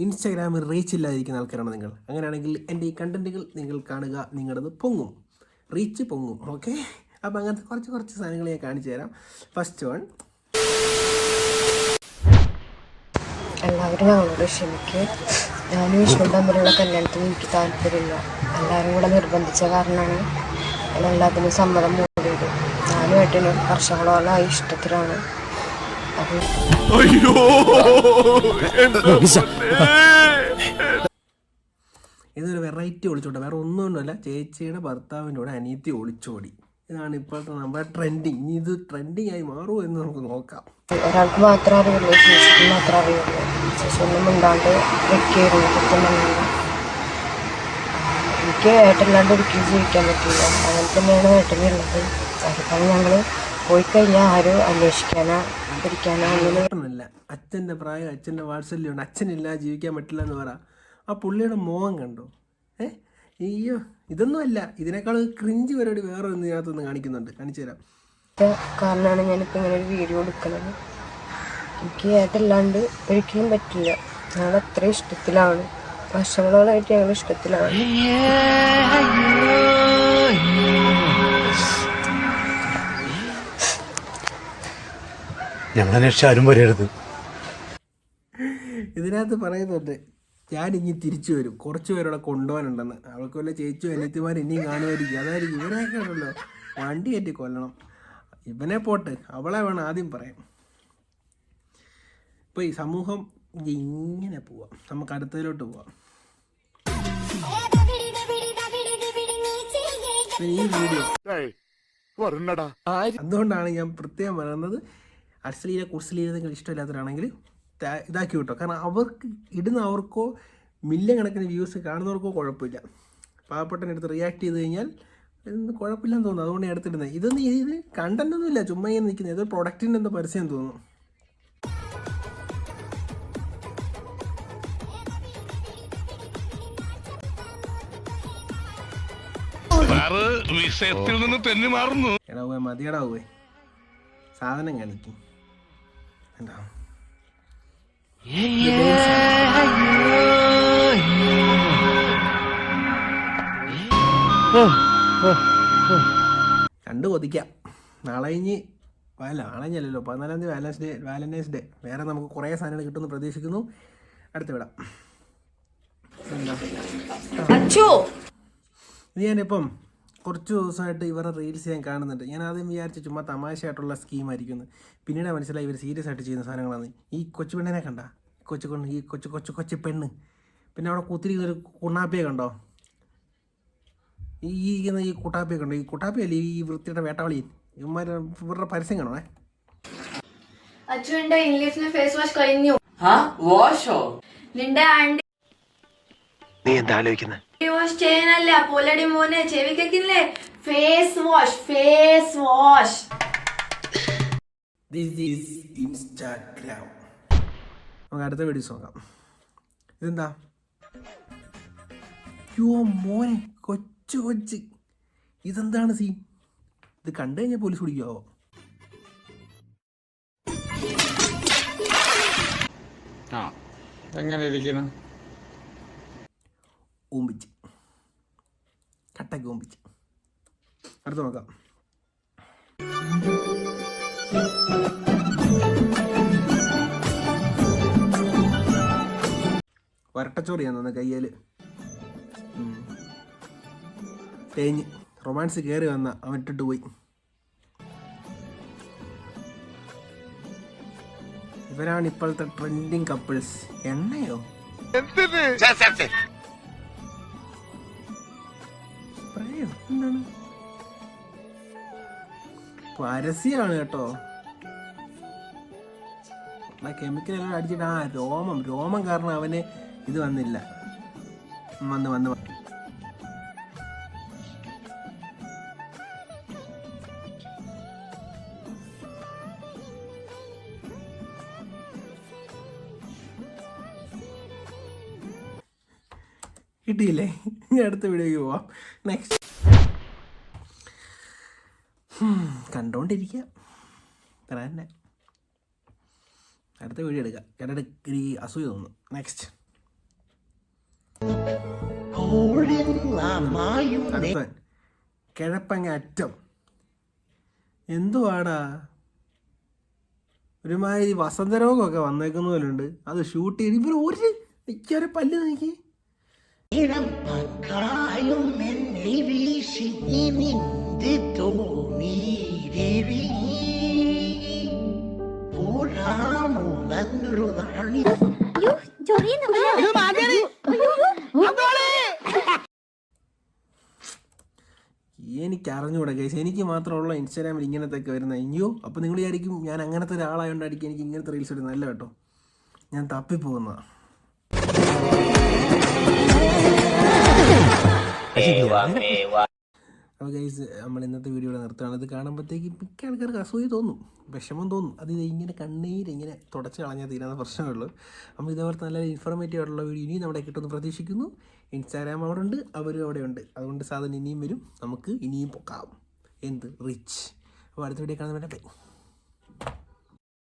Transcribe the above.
ഇൻസ്റ്റാഗ്രാമിൽ റീച്ച് ഇല്ലാതിരിക്കുന്ന ആൾക്കാരാണ് നിങ്ങൾ. അങ്ങനെയാണെങ്കിൽ എൻ്റെ ഈ കണ്ടൻറ്റുകൾ നിങ്ങൾ കാണുക, നിങ്ങളത് പൊങ്ങും, റീച്ച് പൊങ്ങും. ഓക്കെ, അപ്പോൾ അങ്ങനത്തെ കുറച്ച് സാധനങ്ങൾ ഞാൻ കാണിച്ചു തരാം. ഫസ്റ്റ് വൺ, എല്ലാവരും ഞങ്ങളോട് ക്ഷമിക്ക്. ഞാനും വിഷ്ണു തമ്മിലുള്ള കല്യാണത്തിന് എനിക്ക് താല്പര്യമില്ല. എല്ലാവരും കൂടെ നിർബന്ധിച്ച കാരണമാണ് എല്ലാത്തിനും സമ്മതം മൂടിയത്. ഞാനും ഏട്ടനും വർഷങ്ങളോളമായി ഇഷ്ടത്തിലാണ്. അത് ഇതൊരു വെറൈറ്റി ഒളിച്ചോട്ടെ, വേറെ ഒന്നുകൊണ്ടല്ല, ചേച്ചിയുടെ ഭർത്താവിൻ്റെ കൂടെ അനിയത്തി ഒളിച്ചോടി. ഇതാണ് ഇപ്പോഴത്തെ നമ്മുടെ ട്രെൻഡിങ്. ഇനി ഇത് ട്രെൻഡിങ് ആയി മാറുമോ എന്ന് നമുക്ക് നോക്കാം. ഒരാൾക്ക് മാത്രമേ അറിയുള്ളൂ, ചേച്ചിക്ക് മാത്രമേ അറിയുള്ളൂ. ചേച്ചി ഒന്നും മിണ്ടാണ്ട് വെക്കായിരുന്നു. എനിക്ക് ഏട്ടല്ലാണ്ട് ഒരിക്കലും ജീവിക്കാൻ പറ്റില്ല. അങ്ങനെ തന്നെയാണ് ഏട്ടനുള്ളത്. അതിപ്പോൾ ഞങ്ങൾ പോയി കഴിഞ്ഞാൽ ആരും അന്വേഷിക്കാനോ പിടിക്കാനോ ഒന്നുമല്ല. അച്ഛൻ്റെ പ്രായം, അച്ഛൻ്റെ വാത്സല്യമുണ്ട്, അച്ഛനില്ല ജീവിക്കാൻ പറ്റില്ല എന്ന് പറ. ആ പുള്ളിയുടെ മോഹം കണ്ടോ? അയ്യോ, ഇതൊന്നും അല്ല, ഇതിനേക്കാൾ ക്രിഞ്ച് പരിപാടി വേറെ ഒന്ന് ഇതിനകത്തൊന്ന് കാണിക്കുന്നുണ്ട്, കാണിച്ചു തരാം. കാരണമാണ് ഞാനിപ്പോൾ ഇങ്ങനെ ഒരു വീഡിയോ എടുക്കുന്നത്. എനിക്ക് ഏട്ടല്ലാണ്ട് ഒരിക്കലും പറ്റില്ല. ഞങ്ങൾ അത്ര ഇഷ്ടത്തിലാണ്, വർഷങ്ങളോളായിട്ട് ഞങ്ങൾ ഇഷ്ടത്തിലാണ്. ഞങ്ങളന്വേഷിച്ച് ആരും വരരുത്. ഇതിനകത്ത് പറയുന്നുണ്ട്, ഞാൻ ഇനി തിരിച്ചു വരും, കുറച്ച് പേരോടെ കൊണ്ടുപോകാനുണ്ടെന്ന്. അവൾക്ക് വല്ല ചേച്ചി അനിയത്തിമാർ ഇനിയും കാണുമായിരിക്കും. അതായിരിക്കും ഇവരെയൊക്കെ ഉണ്ടല്ലോ വണ്ടി കയറ്റി കൊല്ലണം. ഇവനെ പോട്ട്, അവളെ വേണം ആദ്യം പറയാം. ഇപ്പോൾ ഈ സമൂഹം ഇങ്ങനെ പോവാം, നമുക്ക് അടുത്തതിലോട്ട് പോവാം. ഈ വീഡിയോ അതുകൊണ്ടാണ് ഞാൻ പ്രത്യേകം പറയുന്നത്, അശ്ലീല കുർശ്ലീലതകൾ ഇഷ്ടമില്ലാത്തവരാണെങ്കിൽ ഇതാക്കി വിട്ടോ. കാരണം അവർക്ക് ഇടുന്നവർക്കോ മില്യൺ കണക്കിന് വ്യൂസ് കാണുന്നവർക്കോ കുഴപ്പമില്ല. പാവപ്പെട്ടവനെടുത്ത് റിയാക്ട് ചെയ്ത് കഴിഞ്ഞാൽ കുഴപ്പമില്ലെന്ന് തോന്നുന്നു. അതുകൊണ്ട് ഞാൻ എടുത്തിടുന്നത്. ഇത് കണ്ടൻ്റൊന്നും ഇല്ല, ചുമ്മാ ഇങ്ങനെ നിൽക്കുന്നത്. ഏതോ പ്രൊഡക്റ്റിൻ്റെ എന്തോ പരസ്യം തോന്നുന്നു. എടാ പോയി മതിയടാ, പോയി സാധനം കാണിക്കും. എന്താ കണ്ടു കൊതിക്കാം. നാളെ കഴിഞ്ഞ് നാളെ കഴിഞ്ഞല്ലോ 14-ാം തീയതി വാലന്റൈൻസ് ഡേ. വേറെ നമുക്ക് കുറേ സാധനങ്ങൾ കിട്ടുമെന്ന് പ്രതീക്ഷിക്കുന്നു. അടുത്ത് വിടാം. ഇത് ഞാനിപ്പം കുറച്ച് ദിവസമായിട്ട് ഇവരുടെ റീൽസ് ഞാൻ കാണുന്നുണ്ട്. ഞാൻ ആദ്യം വിചാരിച്ചു ചുമ്മാ തമാശയായിട്ടുള്ള സ്കീമായിരിക്കുന്നു. പിന്നീട് മനസ്സിലായി ഇവർ സീരിയസ് ആയിട്ട് ചെയ്യുന്ന സാധനങ്ങളാണ്. ഈ കൊച്ചു പെണ്ണിനെ കണ്ട, ഈ കൊച്ചു പെണ്ണ്, പിന്നെ അവിടെ കുത്തിരിക്കുന്നൊരു കുണ്ണാപ്പിയെ കണ്ടോ? ഈ കുട്ടാപ്പിയെ കണ്ടോ? ഈ കുട്ടാപ്പിയല്ലേ ഈ വൃത്തിയുടെ വേട്ടാവളി. ഇവരുടെ പരസ്യം കാണോ? അച്ഛൻ്റെ ഇംഗ്ലീഷിലെ ഫേസ് വാഷ് കഴിഞ്ഞു. നിന്റെ ആന്റി നീ എന്താ ആലോചിക്കുന്നത്? വാഷ് ചെയ്യാനല്ല, പൊലടി മോനെ ചെവിക്കില്ലേ face wash. Face wash. This is Instagram. നമുക്ക് അടുത്ത വീഡിയോസ് നോക്കാം. ഇതെന്താ? യോ മോനെ, കൊച്ച് ഇതെന്താണ് സീൻ? ഇത് കണ്ടു കഴിഞ്ഞാൽ പോലീസ് പിടിക്കുമോ? എങ്ങനെ ഇരിക്കുന്നു? ഓമ്പിച്ച്, കട്ടക്ക് ഓമ്പിച്ച്. അടുത്ത് നോക്കാം. വരട്ടച്ചോറിയാന്ന് തോന്നുന്നു കയ്യിൽ. തേഞ്ഞ് റൊമാൻസ് കയറി വന്ന അവൻ ഇട്ടിട്ട് പോയി. ഇവരാണ് ഇപ്പോഴത്തെ ട്രെൻഡിങ് കപ്പിൾസ്. എണ്ണയോ സ്പ്രേയോ എന്താണ്? പരസ്യമാണ് കേട്ടോ. കെമിക്കലെല്ലാം അടിച്ചിട്ട് രോമം കാരണം അവന് ഇത് വന്നില്ല. വന്ന് കിട്ടിയില്ലേ? ഇനി അടുത്ത വീഡിയോയ്ക്ക് പോവാം. നെക്സ്റ്റ് കണ്ടോണ്ടിരിക്കുക തന്നെ. അടുത്ത വീഡിയോ എടുക്കാം. ഈ അസൂയ തോന്നുന്നു. നെക്സ്റ്റ് അടുത്തവൻ കിഴപ്പങ്ങ അറ്റം. എന്തുവാടാ ഒരുമാതിരി വസന്തരോഗമൊക്കെ വന്നേക്കുന്ന പോലെ ഉണ്ട്. അത് ഷൂട്ട് ചെയ്ത് ഇവർ ഒരു നിൽക്കാരെ പല്ല് നോക്കി. എനിക്ക് അറിഞ്ഞൂടെ ഗൈസ്, എനിക്ക് മാത്രമുള്ള ഇൻസ്റ്റാഗ്രാമിൽ ഇങ്ങനത്തെയൊക്കെ വരുന്നത്. അയ്യോ, അപ്പോൾ നിങ്ങൾ വിചാരിക്കും ഞാൻ അങ്ങനത്തെ ഒരാളായതുകൊണ്ടായിരിക്കും എനിക്ക് ഇങ്ങനത്തെ റീൽസ് ഇടുന്നത്. അല്ല കേട്ടോ, ഞാൻ തപ്പിപ്പോകുന്നതാണ്. അപ്പോൾ ഗൈസ്, നമ്മൾ ഇന്നത്തെ വീഡിയോയുടെ നിർത്തുകയാണ്. ഇത് കാണുമ്പോഴത്തേക്ക് മിക്ക ആൾക്കാർക്ക് അസൂയ തോന്നും, വിഷമം തോന്നും. അത് ഇങ്ങനെ കണ്ണീരിങ്ങനെ തുടച്ച് കളഞ്ഞാൽ തീരാത്ത പ്രശ്നമുള്ളൂ. അപ്പോൾ ഇതേപോലത്തെ നല്ല ഇൻഫോർമേറ്റീവ് ആയിട്ടുള്ള വീഡിയോ ഇനിയും നമ്മുടെ കിട്ടുമെന്ന് പ്രതീക്ഷിക്കുന്നു. ഇൻസ്റ്റാഗ്രാം അവിടെ ഉണ്ട്, അവരും അവിടെ ഉണ്ട്. അതുകൊണ്ട് സാധനം ഇനിയും വരും, നമുക്ക് ഇനിയും പൊക്കാം. എന്ത് റിച്ച്. അപ്പോൾ അടുത്ത വീഡിയോ കാണാൻ വേണ്ടി